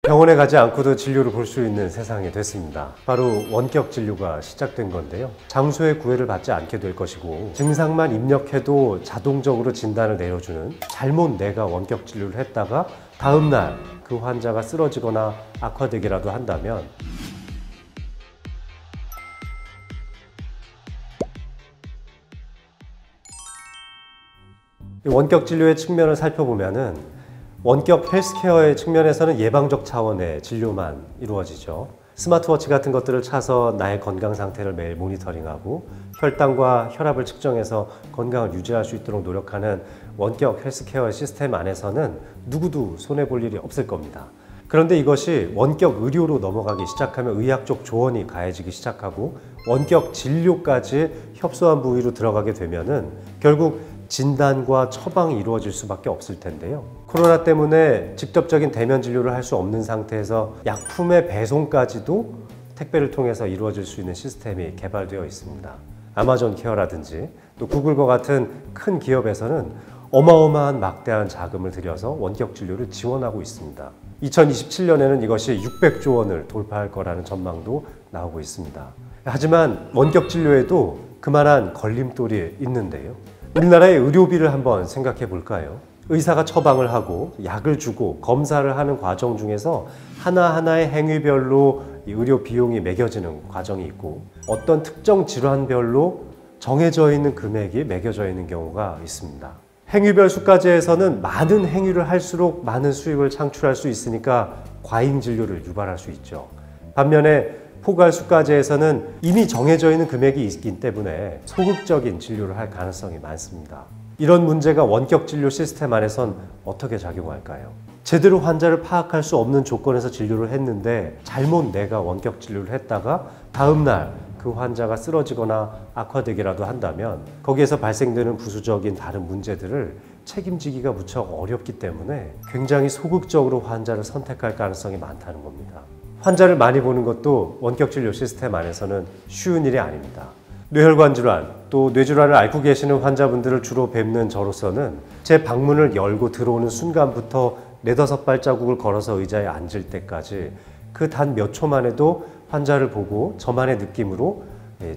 병원에 가지 않고도 진료를 볼 수 있는 세상이 됐습니다. 바로 원격 진료가 시작된 건데요. 장소의 구애를 받지 않게 될 것이고 증상만 입력해도 자동적으로 진단을 내려주는, 잘못 내가 원격 진료를 했다가 다음날 그 환자가 쓰러지거나 악화되기라도 한다면 원격 진료의 측면을 살펴보면은 원격 헬스케어의 측면에서는 예방적 차원의 진료만 이루어지죠. 스마트워치 같은 것들을 차서 나의 건강 상태를 매일 모니터링하고 혈당과 혈압을 측정해서 건강을 유지할 수 있도록 노력하는 원격 헬스케어 시스템 안에서는 누구도 손해볼 일이 없을 겁니다. 그런데 이것이 원격 의료로 넘어가기 시작하면 의학적 조언이 가해지기 시작하고 원격 진료까지 협소한 부위로 들어가게 되면은 결국 진단과 처방이 이루어질 수밖에 없을 텐데요. 코로나 때문에 직접적인 대면 진료를 할 수 없는 상태에서 약품의 배송까지도 택배를 통해서 이루어질 수 있는 시스템이 개발되어 있습니다. 아마존 케어라든지 또 구글과 같은 큰 기업에서는 어마어마한 막대한 자금을 들여서 원격 진료를 지원하고 있습니다. 2027년에는 이것이 600조 원을 돌파할 거라는 전망도 나오고 있습니다. 하지만 원격 진료에도 그만한 걸림돌이 있는데요. 우리나라의 의료비를 한번 생각해 볼까요? 의사가 처방을 하고 약을 주고 검사를 하는 과정 중에서 하나하나의 행위별로 이 의료 비용이 매겨지는 과정이 있고 어떤 특정 질환별로 정해져 있는 금액이 매겨져 있는 경우가 있습니다. 행위별 수가제에서는 많은 행위를 할수록 많은 수익을 창출할 수 있으니까 과잉 진료를 유발할 수 있죠. 반면에 포괄수가제에서는 이미 정해져 있는 금액이 있기 때문에 소극적인 진료를 할 가능성이 많습니다. 이런 문제가 원격 진료 시스템 안에선 어떻게 작용할까요? 제대로 환자를 파악할 수 없는 조건에서 진료를 했는데 잘못 내가 원격 진료를 했다가 다음날 그 환자가 쓰러지거나 악화되기라도 한다면 거기에서 발생되는 부수적인 다른 문제들을 책임지기가 무척 어렵기 때문에 굉장히 소극적으로 환자를 선택할 가능성이 많다는 겁니다. 환자를 많이 보는 것도 원격 진료 시스템 안에서는 쉬운 일이 아닙니다. 뇌혈관 질환, 또 뇌질환을 앓고 계시는 환자분들을 주로 뵙는 저로서는 제 방문을 열고 들어오는 순간부터 4-5발자국을 걸어서 의자에 앉을 때까지 그 단 몇 초만 해도 환자를 보고 저만의 느낌으로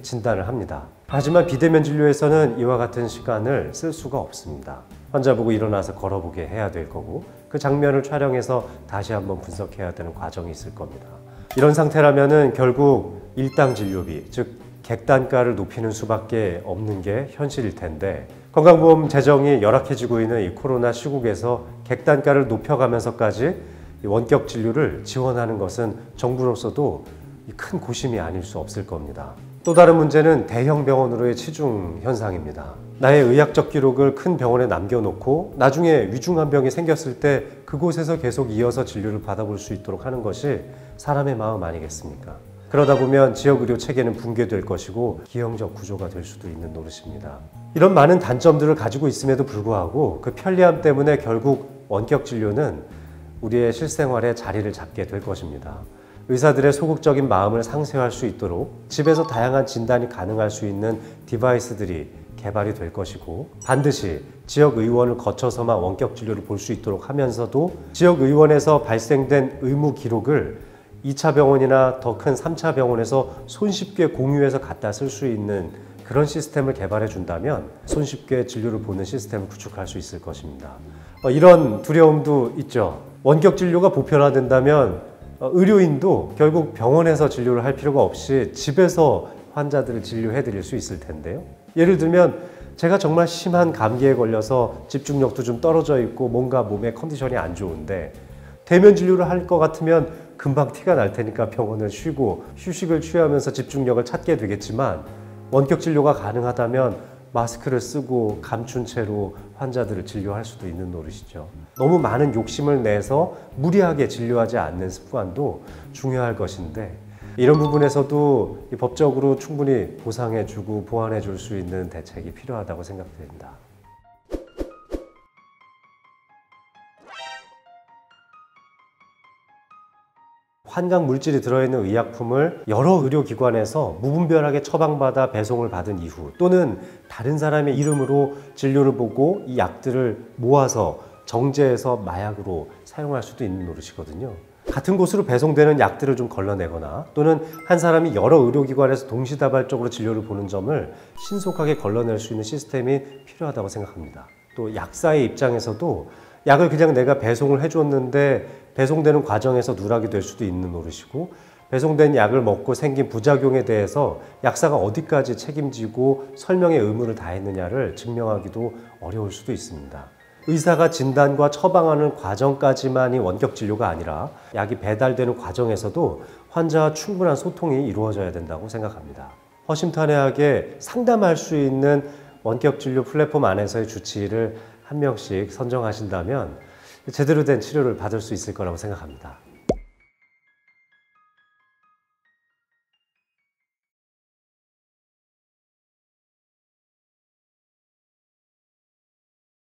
진단을 합니다. 하지만 비대면 진료에서는 이와 같은 시간을 쓸 수가 없습니다. 환자 보고 일어나서 걸어보게 해야 될 거고 그 장면을 촬영해서 다시 한번 분석해야 되는 과정이 있을 겁니다. 이런 상태라면은 결국 일당 진료비, 즉 객단가를 높이는 수밖에 없는 게 현실일 텐데 건강보험 재정이 열악해지고 있는 이 코로나 시국에서 객단가를 높여가면서까지 원격 진료를 지원하는 것은 정부로서도 큰 고심이 아닐 수 없을 겁니다. 또 다른 문제는 대형 병원으로의 치중 현상입니다. 나의 의학적 기록을 큰 병원에 남겨놓고 나중에 위중한 병이 생겼을 때 그곳에서 계속 이어서 진료를 받아볼 수 있도록 하는 것이 사람의 마음 아니겠습니까? 그러다 보면 지역의료 체계는 붕괴될 것이고 기형적 구조가 될 수도 있는 노릇입니다. 이런 많은 단점들을 가지고 있음에도 불구하고 그 편리함 때문에 결국 원격 진료는 우리의 실생활에 자리를 잡게 될 것입니다. 의사들의 소극적인 마음을 상쇄할 수 있도록 집에서 다양한 진단이 가능할 수 있는 디바이스들이 개발이 될 것이고 반드시 지역의원을 거쳐서만 원격 진료를 볼 수 있도록 하면서도 지역의원에서 발생된 의무 기록을 2차 병원이나 더 큰 3차 병원에서 손쉽게 공유해서 갖다 쓸 수 있는 그런 시스템을 개발해 준다면 손쉽게 진료를 보는 시스템을 구축할 수 있을 것입니다. 이런 두려움도 있죠. 원격 진료가 보편화된다면 의료인도 결국 병원에서 진료를 할 필요가 없이 집에서 환자들을 진료해 드릴 수 있을 텐데요. 예를 들면 제가 정말 심한 감기에 걸려서 집중력도 좀 떨어져 있고 뭔가 몸의 컨디션이 안 좋은데 대면 진료를 할 것 같으면 금방 티가 날 테니까 병원을 쉬고 휴식을 취하면서 집중력을 찾게 되겠지만 원격 진료가 가능하다면 마스크를 쓰고 감춘 채로 환자들을 진료할 수도 있는 노릇이죠. 너무 많은 욕심을 내서 무리하게 진료하지 않는 습관도 중요할 것인데 이런 부분에서도 법적으로 충분히 보상해주고 보완해줄 수 있는 대책이 필요하다고 생각됩니다. 환각 물질이 들어있는 의약품을 여러 의료기관에서 무분별하게 처방받아 배송을 받은 이후 또는 다른 사람의 이름으로 진료를 보고 이 약들을 모아서 정제해서 마약으로 사용할 수도 있는 노릇이거든요. 같은 곳으로 배송되는 약들을 좀 걸러내거나 또는 한 사람이 여러 의료기관에서 동시다발적으로 진료를 보는 점을 신속하게 걸러낼 수 있는 시스템이 필요하다고 생각합니다. 또 약사의 입장에서도 약을 그냥 내가 배송을 해줬는데 배송되는 과정에서 누락이 될 수도 있는 노릇이고, 배송된 약을 먹고 생긴 부작용에 대해서 약사가 어디까지 책임지고 설명의 의무를 다했느냐를 증명하기도 어려울 수도 있습니다. 의사가 진단과 처방하는 과정까지만이 원격 진료가 아니라 약이 배달되는 과정에서도 환자와 충분한 소통이 이루어져야 된다고 생각합니다. 허심탄회하게 상담할 수 있는 원격 진료 플랫폼 안에서의 주치의를 한 명씩 선정하신다면 제대로 된 치료를 받을 수 있을 거라고 생각합니다.